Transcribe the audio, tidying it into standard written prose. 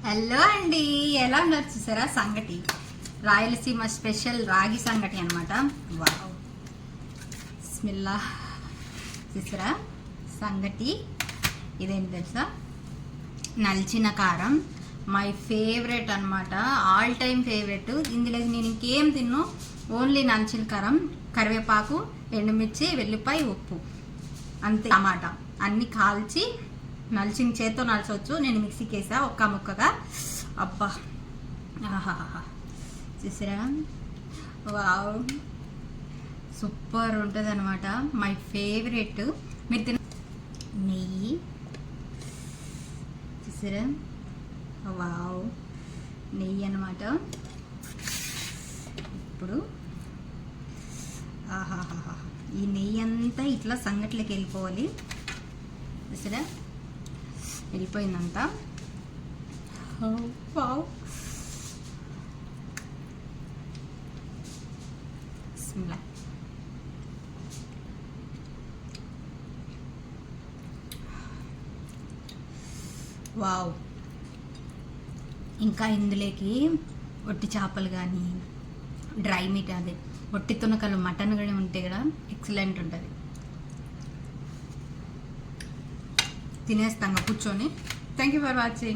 Hello అండి, ఎలా ఉన్నారు? చూసారా సంగటి, రాయలసీమ స్పెషల్ రాగి సంగటి అనమాట. వావ్, బిస్మిల్లా. చూసారా సంగటి, ఇదేంటి తెలుసా? నలిచిన కారం, మై ఫేవరెట్ అనమాట, ఆల్ టైమ్ ఫేవరెట్. ఇందులో నేను ఇంకేం తిన్ను, ఓన్లీ నలిచిన కారం, కరివేపాకు, ఎండుమిర్చి, వెల్లిపాయ, ఉప్పు, అంతే. టమాటా అన్నీ కాల్చి నలిచిన చేత్తో నలచవచ్చు. నేను మిక్సీకి వేసా ఒక్క ముక్కగా. అబ్బా, ఆహాహా, చూసారా? వావ్, సూపర్ ఉంటుంది అనమాట, మై ఫేవరెట్. మీరు తిన నెయ్యి చూసారా? వావ్, నెయ్యి అనమాట. ఇప్పుడు ఆహాహా, ఈ నెయ్యి అంతా ఇట్లా సంగట్లోకి వెళ్ళిపోవాలి. చూసారా? వెళ్ళిపోయిందంతా. వావ్, బిస్మిల్లా. వావ్, ఇంకా ఇందులోకి ఒట్టి చేపలు కానీ, డ్రై మీట్, అదే ఒట్టి తునకలు, మటన్ కానీ ఉంటే కూడా ఎక్సలెంట్ ఉంటుంది. తినేస్తాం కూర్చొని. Thank you for watching.